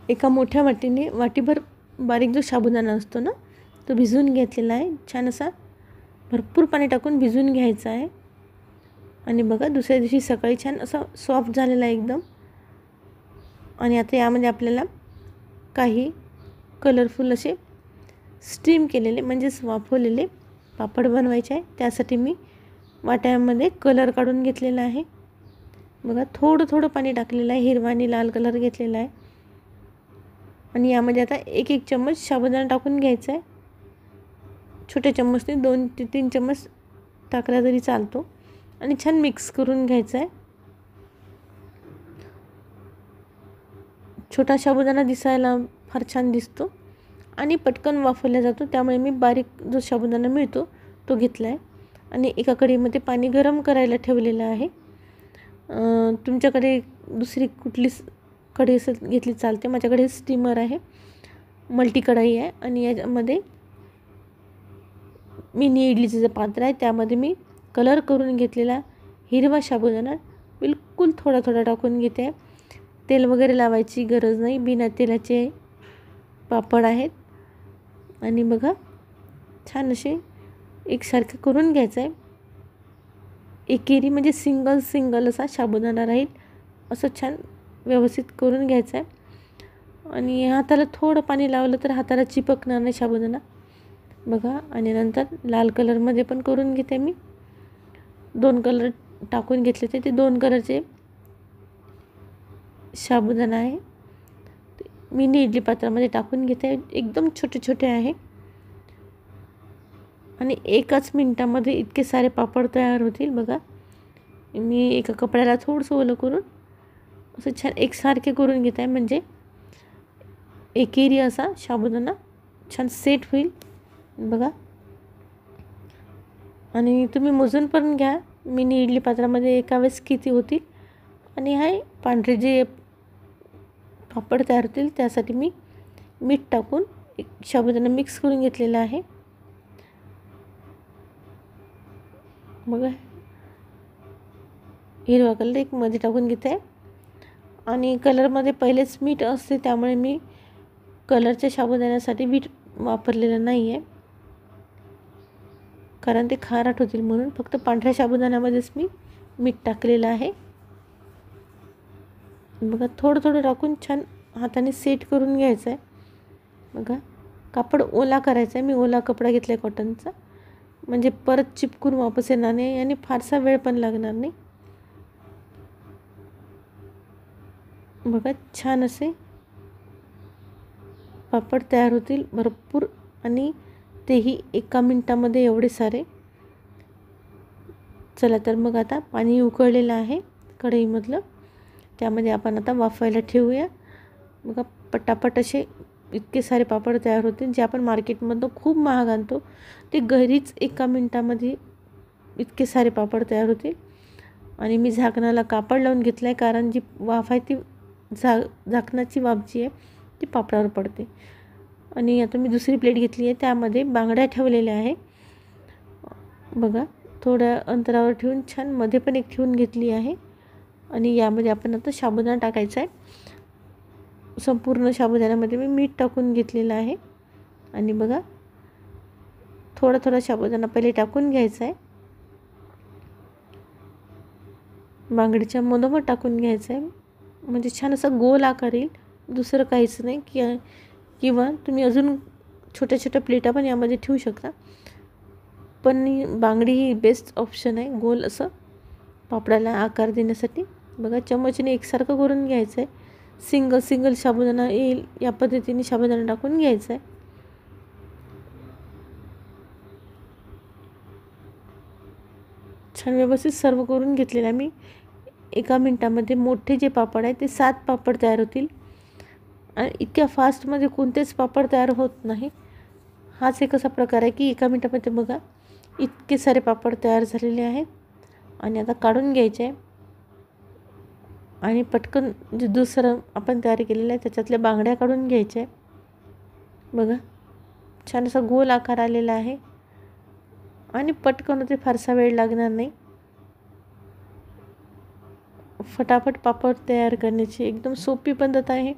एका मोठ्या वाटीभर बारीक जो साबुदाणा असतो ना, तो भिजवून घेतलेला आहे. छान असा भरपूर पाणी टाकून भिजवून घ्यायचा आहे. आणि बघा दुसऱ्या दिवशी सकाळी छान असा सॉफ्ट झालेला आहे एकदम. आणि आता यामध्ये आपल्याला काही कलरफुल असे स्टीम केलेले म्हणजेच वाफवलेले पापड बनवायचे आहे. त्यासाठी मी वाट्यामध्ये कलर काढून घेतलेला आहे. बघा थोडं थोडं पाणी टाकलेलं आहे. हिरवा आणि लाल कलर घेतलेला आहे. आणि यामध्ये आता एक एक चम्मच साबुदाणा टाकून घ्यायचा आहे. छोट्या चम्मचने 2 ते 3 चम्मच टाकला तरी चालतो. आणि छान मिक्स करून घ्यायचं आहे. छोटा साबुदाणा दिसायला फार छान दिसतो आणि पटकन वाफवला जातो. त्यामुळे मी बारीक जो साबुदाणा मिळतो तो घेतला आहे. आणि एका कढईमध्ये पाणी गरम करायला ठेवलेलं आहे. तुमच्याकडे दुसरी कुठली कढई असेल घेतली चालते. माझ्याकडे स्टीमर आहे, मल्टी कढई आहे. आणि यामध्ये मिनी इडलीचं जे पात्र आहे त्यामध्ये मी कलर करून घेतलेला हिरवा साबुदाणा बिलकुल थोडा थोडा टाकून घेते आहे. तेल वगैरे लावायची गरज नाही, बिना तेलाचे पापड आहेत. आणि बघा छान असे एकसारखे करून घ्यायचं आहे. एकेरी म्हणजे सिंगल असा साबुदाणा राहील असं छान व्यवस्थित करून घ्यायचं आहे. आणि हाताला थोडं पाणी लावलं तर हाताला चिपकणार नाही साबुदाणा. बघा आणि नंतर लाल कलरमध्ये पण करून घेते मी. 2 कलर टाकून घेतले ते 2 कलरचे साबुदाणा आहे. मिनी इडली पात्रामध्ये टाकून घेते. एकदम छोटे छोटे आहे. आणि एकाच मिनिटामध्ये इतके सारे पापड तयार होतील. बघा मी एका कपड्याला थोडंसं ओलं करून असं छान एकसारखे करून घेत आहे. म्हणजे एकेरी असा साबुदाणा छान सेट होईल. बघा आणि तुम्ही मोजून पण घ्या मिनी इडली पात्रामध्ये एका वेळेस किती होतील. आणि हा पांढरे जे पापड तयार होतील त्यासाठी मी मीठ टाकून साबुदाणा मिक्स करून घेतलेला आहे. बघा हिरवा कलर एक मध्ये टाकून घेते आहे. आणि कलरमध्ये पहिलेच मीठ असते त्यामुळे मी कलरच्या साबुदाण्यासाठी मीठ वापरलेलं नाही आहे, कारण ते खारट होतील म्हणून. फक्त पांढऱ्या साबुदाण्यामध्येच मी मीठ टाकलेलं आहे. बघा थोडं थोडं टाकून छान हाताने सेट करून घ्यायचं आहे. बघा कापड ओला करायचा आहे. मी ओला कपडा घेतला आहे कॉटनचा, म्हणजे परत चिपकून वापस येणार नाही आणि फारसा वेळ पण लागणार नाही. बघा छान असे पापड तयार होतील भरपूर. आणि तेही एका मिनिटामध्ये एवढे सारे. चला तर मग आता पाणी उकळलेलं आहे कढईमधलं, त्यामध्ये आपण आता वाफायला ठेवूया. बघा पटापट असे इतके सारे पापड तयार होतील. जे आपण मार्केटमधून खूप महाग आणतो ते घरीच एका मिनिटामध्ये इतके सारे पापड तयार होतील. आणि मी झाकणाला कापड लावून घेतलं आहे, कारण जी वाफ आहे ती झाकणाची वाफ जी आहे ती पापडावर पडते. आणि आता मी दुसरी प्लेट घेतली आहे, त्यामध्ये बांगड्या ठेवलेल्या आहे. बघा थोड्या अंतरावर ठेवून छान मध्ये पण एक ठेवून घेतली आहे. आणि यामध्ये आपण आता साबुदाणा टाकायचा आहे. संपूर्ण साबुदाण्यामध्ये मी मीठ टाकून घेतलेलं आहे. आणि बघा थोडा थोडा साबुदाणा पहिले टाकून घ्यायचा आहे. बांगडीच्या मधोमध टाकून घ्यायचं आहे, म्हणजे छान असा गोल आकार येईल. दुसरं काहीच नाही. किंवा तुम्ही अजून छोट्या छोट्या प्लेटा पण यामध्ये ठेवू शकता, पण बांगडी ही बेस्ट ऑप्शन आहे गोल असं पापडाला आकार देण्यासाठी. बघा चमचने एकसारखं करून घ्यायचं आहे. सिंगल साबुदाणा येईल या पद्धतीने साबुदाणा टाकून घ्यायचा आहे. छान व्यवस्थित सर्व करून घेतलेला मी. एका मिनिटामध्ये मोठे जे पापड आहे ते 7 पापड तयार होतील. आणि इतक्या फास्टमध्ये कोणतेच पापड तयार होत नाही. हाच एक असा प्रकार आहे की एका मिनिटामध्ये बघा इतके सारे पापड तयार झालेले आहेत. आणि आता काढून घ्यायचे आहे आणि पटकन जे दुसरं आपण तयार केलेलं आहे त्याच्यातल्या बांगड्या काढून घ्यायच्या आहे. बघा छान असा गोल आकार आलेला आहे आणि पटकन होते, फारसा वेळ लागणार नाही. फटाफट पापड तयार करण्याची एकदम सोपी पद्धत आहे.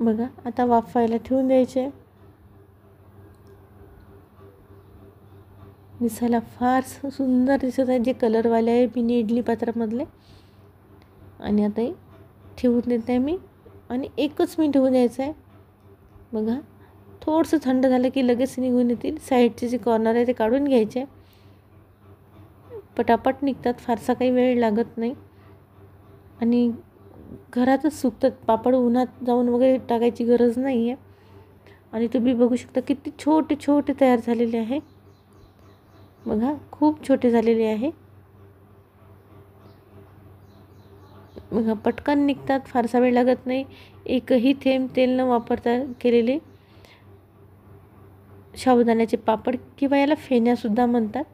बघा आता वाफायला ठेवून द्यायचे. दिसायला फार सुंदर दिसत आहे, जे कलरवाले आहे मिनी इडली पात्रामधले. आणि आता हे ठेवून देते मी आणि 1च मिनिट होऊ द्यायचं आहे. बघा थोडंसं थंड झालं की लगेच निघून येतील. साईडचे जे कॉर्नर आहे ते काढून घ्यायचे. पटापट निघतात, फारसा काही वेळ लागत नाही आणि घरातच सुकतात पापड. उन्हात जाऊन वगैरे टाकायची गरज नाही आहे. आणि तुम्ही बघू शकता किती छोटे छोटे तयार झालेले आहे. बघा खूप छोटे झालेले आहे. बघा पटकन निघतात, फारसा वेळ लागत नाही. एकही थेंब तेल न वापरता केलेले साबुदाण्याचे पापड किंवा याला फेण्यासुद्धा म्हणतात.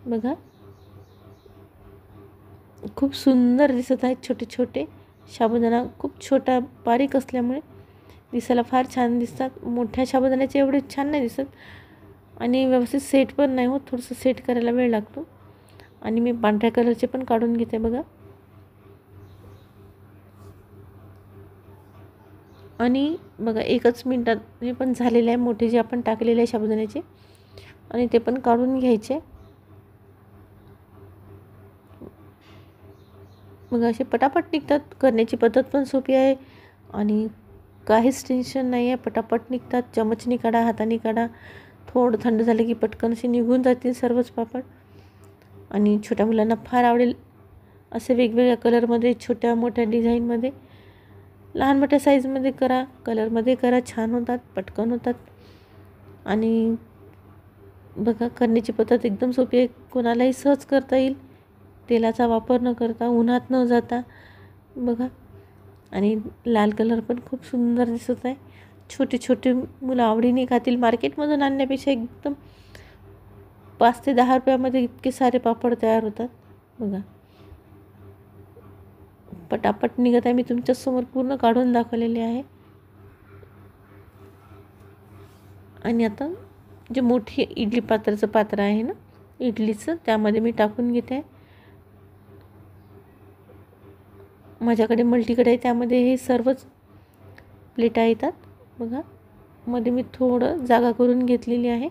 बघा खूप सुंदर दिसत आहेत. छोटे छोटे साबुदाणा खूप छोटा बारीक असल्यामुळे दिसायला फार छान दिसतात. मोठ्या साबुदाण्याचे एवढे छान नाही दिसत आणि व्यवस्थित सेट पण नाही होत. थोडंसं सेट करायला वेळ लागतो. आणि मी पांढऱ्या कलरचे पण काढून घेते. बघा आणि बघा 1च मिनिटात हे पण झालेले आहे. मोठे जे आपण टाकलेले आहे साबुदाण्याचे आणि ते पण काढून घ्यायचे. मग असे पटापट निघतात. करण्याची पद्धत पण सोपी आहे आणि काहीच टेन्शन नाही आहे. पटापट निघतात. चमचनी काढा, हाताने काढा. थोडं थंड झालं की पटकन असे निघून जातील सर्वच पापड. आणि छोट्या मुलांना फार आवडेल असे वेगवेगळ्या कलरमध्ये, छोट्या मोठ्या डिझाईनमध्ये, लहान मोठ्या साईजमध्ये करा, कलरमध्ये करा. छान होतात, पटकन होतात. आणि बघा करण्याची पद्धत एकदम सोपी आहे. कोणालाही सहज करता येईल, तेलाचा वापर न करता, उन्हात न जाता. बघा आणि लाल कलर पण खूप सुंदर दिसत आहे. छोटे छोटे मुलं आवडीने खातील. मार्केटमधून आणण्यापेक्षा एकदम 5 ते 10 रुपयामध्ये इतके सारे पापड तयार होतात. बघा पटापट निघत आहे. मी तुमच्यासमोर पूर्ण काढून दाखवलेले आहे. आणि आता जे मोठी इडली पात्राचं पात्र आहे ना इडलीचं, त्यामध्ये मी टाकून घेते आहे. माझ्याकडे मल्टीकडे आहे, त्यामध्ये हे सर्वच प्लेटा येतात. बघा मध्ये मी थोडं जागा करून घेतलेली आहे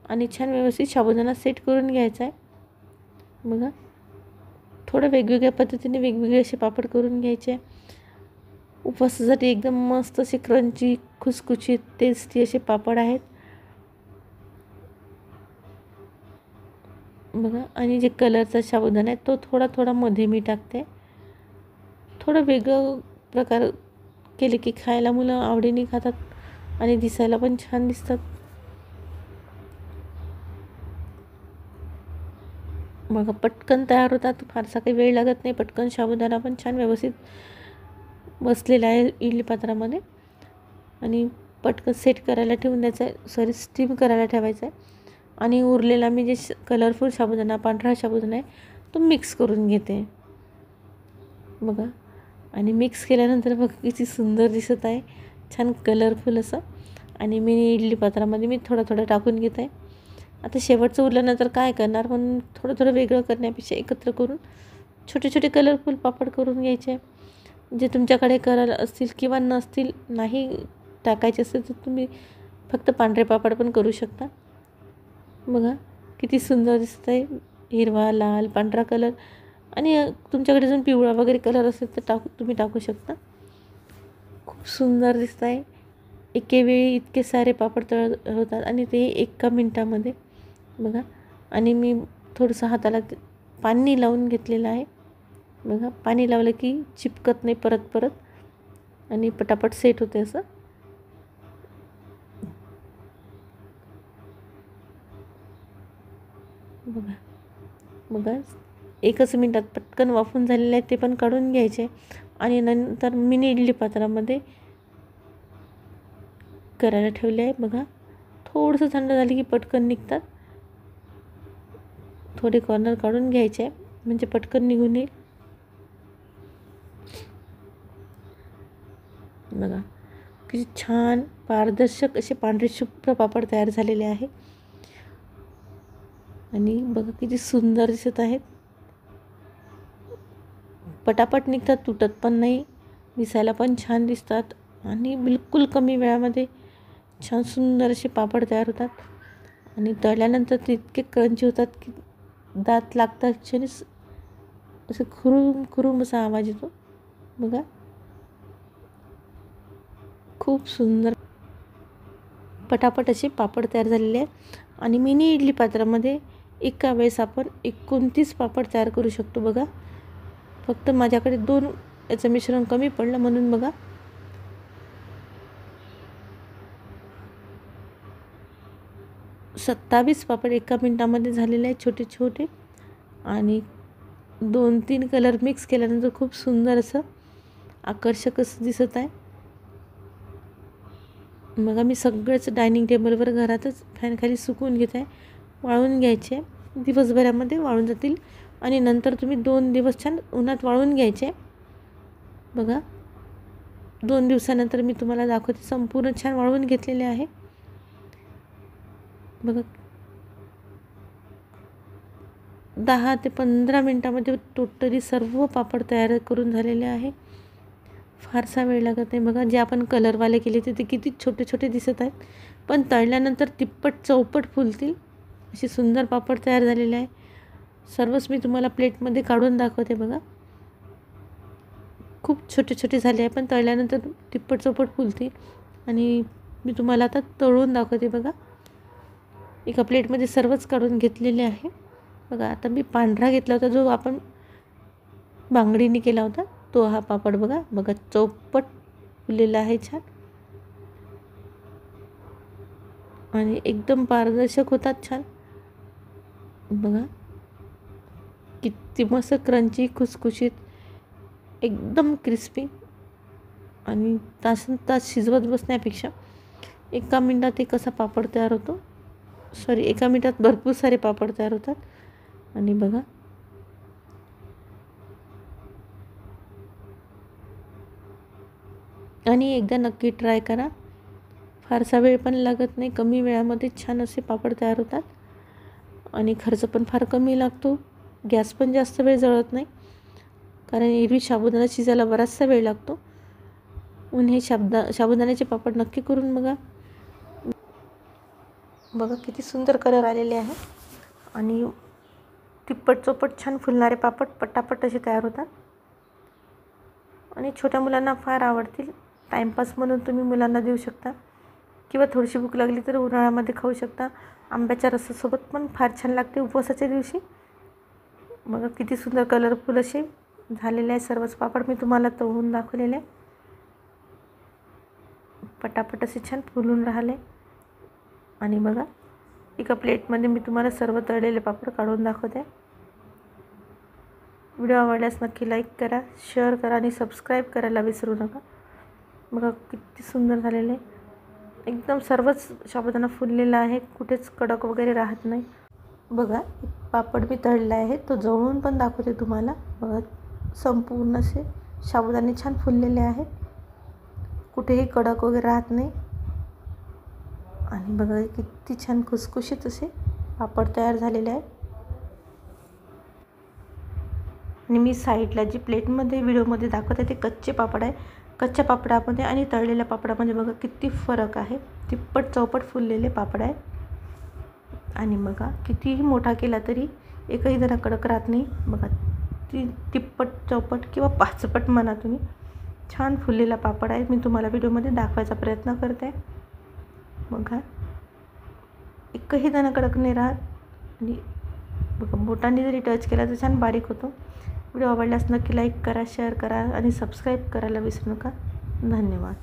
आणि छान व्यवस्थित साबुदाणा सेट करून घ्यायचा आहे. बघा थोडं वेगवेगळ्या पद्धतीने वेगवेगळे असे पापड करून घ्यायचे. उपवासासाठी एकदम मस्त असे क्रंची, खुसखुशीत, टेस्टी असे पापड आहेत. बघा आणि जे कलरचा साबुदाणा आहे तो थोडा थोडा मध्ये मी टाकते. थोडं वेगळं प्रकार केले की खायला मुलं आवडीने खातात आणि दिसायला पण छान दिसतात. बघा पटकन तयार होतात, फारसा काही वेळ लागत नाही. पटकन साबुदाणा पण छान व्यवस्थित बसलेला आहे इडली पात्रामध्ये. आणि पटकन सेट करायला ठेवून द्यायचं आहे, स्टीम करायला ठेवायचं आहे. आणि उरलेला मी जे कलरफुल साबुदाणा, पांढरा साबुदाणा आहे तो मिक्स करून घेते. बघा आणि मिक्स केल्यानंतर बघा किती सुंदर दिसत आहे, छान कलरफुल असं. आणि मी इडली पात्रामध्ये मी थोडं थोडं टाकून घेत आहे. आता शेवटचं उरल्यानंतर काय करणार, पण थोडं थोडं वेगळं करण्यापेक्षा एकत्र करून छोटे छोटे कलरफुल पापड करून घ्यायचे. जे तुमच्याकडे कलर असतील किंवा नसतील, नाही टाकायचे असेल तर तुम्ही फक्त पांढरे पापड पण करू शकता. बघा किती सुंदर दिसत आहे. हिरवा, लाल, पांढरा कलर आणि तुमच्याकडे जर पिवळा वगैरे कलर असेल तर तुम्ही टाकू शकता. खूप सुंदर दिसत आहे. एकेवेळी इतके सारे पापड होतात आणि ते 1 मिनिटामध्ये. बघा आणि मी थोडंसं हाताला पाणी लावून घेतलेलं आहे. बघा पाणी लावलं की चिपकत नाही परत परत आणि पटापट सेट होते असं. बघा बघा 1च मिनिटात पटकन वाफून झालेले आहे, ते पण काढून घ्यायचे. आणि नंतर मिनी इडली पात्रामध्ये करायला ठेवले आहे. बघा थोडंसं थंड झाले की पटकन निघतात. थोडे कॉर्नर काढून घ्यायचे म्हणजे पटकन निघून येईल. बघा किती छान पारदर्शक असे पांढरे शुभ्र पापड तयार झालेले आहे. आणि बघा किती सुंदर दिसत आहेत. पटापट निघतात, तुटत पण नाही, दिसायला पण छान दिसतात. आणि बिलकुल कमी वेळामध्ये छान सुंदर असे पापड तयार होतात आणि तळल्यानंतर ते इतके क्रंची होतात की दात लागतात क्षणी असं खुरूम खुरूम असा आवाज येतो बघा. खूप सुंदर पटापट असे पापड तयार झालेले आहे आणि मिनी इडली पात्रामध्ये एका वेळेस आपण 29 पापड तयार करू शकतो बघा. फक्त माझ्याकडे 2 याचं मिश्रण कमी पडलं म्हणून बघा 27 पापड एका मिनिटामध्ये झालेले आहेत छोटे छोटे आणि 2-3 कलर मिक्स केल्यानंतर खूप सुंदर असं आकर्षक असं दिसत आहे बघा. मी सगळंच डायनिंग टेबलवर घरातच फॅनखाली सुकवून घेत आहे. वाळून घ्यायचे, दिवसभरामध्ये वाळून जातील आणि नंतर तुम्ही 2 दिवस छान उन्हात वाळून घ्यायचे बघा. 2 दिवसानंतर मी तुम्हाला दाखवते. संपूर्ण छान वाळून घेतलेले आहे बघा. 10 ते 15 मिनटामध्ये टोटली सर्व पापड तयार करून झालेले आहे. फारसा वेळ लागत नाही बघा. जे आपण कलरवाले केले ते किती छोटे छोटे दिसत आहेत, पण तळल्यानंतर तिप्पट चौपट फुलतील असे सुंदर पापड तयार झालेले आहे. सर्वच मी तुम्हाला प्लेटमध्ये काढून दाखवते बघा. खूप छोटे छोटे झाले आहे, पण तळल्यानंतर तिप्पट चौपट फुलतील आणि मी तुम्हाला आता तळून दाखवते बघा. एका प्लेटमध्ये सर्वच काढून घेतलेले आहे बघा. आता मी पांढरा घेतला होता जो आपण बांगडीने केला होता तो हा पापड बघा. बघा चौपट फुललेला आहे छान आणि एकदम पारदर्शक होतात छान बघा. किती मस्त क्रंची खुसखुशीत एकदम क्रिस्पी आणि तास शिजवत बसण्यापेक्षा एका मिनिटात एक असा पापड तयार होतो. एका मिनिटात भरपूर सारे पापड तयार होतात आणि बघा आणि एकदा नक्की ट्राय करा. फारसा वेळ पण लागत नाही, कमी वेळामध्ये छान असे पापड तयार होतात आणि खर्च पण फार कमी लागतो. गॅस पण जास्त वेळ जळत नाही, कारण एरवी साबुदाणा शिजायला बराचसा वेळ लागतो. म्हणून हे साबुदाण्याचे पापड नक्की करून बघा. बघा किती सुंदर कलर आलेले आहे आणि तिप्पट चौपट छान फुलणारे पापड पटापट असे तयार होतात आणि छोट्या मुलांना फार आवडतील. टाईमपास म्हणून तुम्ही मुलांना देऊ शकता किंवा थोडीशी भूक लागली तर उन्हाळ्यामध्ये खाऊ शकता. आंब्याच्या रसासोबत पण फार छान लागते उपवासाच्या दिवशी. बघा किती सुंदर कलरफुल असे झालेले आहे सर्वच पापड. मी तुम्हाला तळून दाखवलेले पटापट असे छान फुलून राहिले आणि बघा एका प्लेटमध्ये मी तुम्हाला सर्व तळलेले पापड काढून दाखवते. व्हिडिओ आवडल्यास नक्की लाईक करा, शेअर करा आणि सबस्क्राईब करायला विसरू नका. बघा किती सुंदर झालेले एकदम सर्वच साबुदाणा फुललेला आहे, कुठेच कडक वगैरे राहत नाही. बघा एक पापड मी तळलेला आहे तो जवळून पण दाखवते तुम्हाला. बघा संपूर्ण असे साबुदाणे छान फुललेले आहेत, कुठेही कडक वगैरे राहत नाही आणि बघा किती छान खुसखुशीत असे पापड तयार झालेले आहेत. आणि मी साईडला जी प्लेटमध्ये व्हिडिओमध्ये दाखवत आहे ते कच्चे पापड आहे. कच्च्या पापडामध्ये आणि तळलेल्या पापडामध्ये बघा किती फरक आहे. तिप्पट चौपट फुललेले पापड आहे आणि बघा कितीही मोठा केला तरी एकही जरा कडक राहत नाही. बघा तिप्पट चौपट किंवा पाचपट म्हणा तुम्ही, छान फुललेला पापड आहे. मी तुम्हाला व्हिडिओमध्ये दाखवायचा प्रयत्न करते. बघा एकही दाणा कडक नाही राहत आणि बघा बोटांनी जरी टच केला तर छान बारीक होतो. व्हिडिओ आवडल्यास नक्की लाईक करा, शेअर करा आणि सबस्क्राईब करायला विसरू नका. धन्यवाद.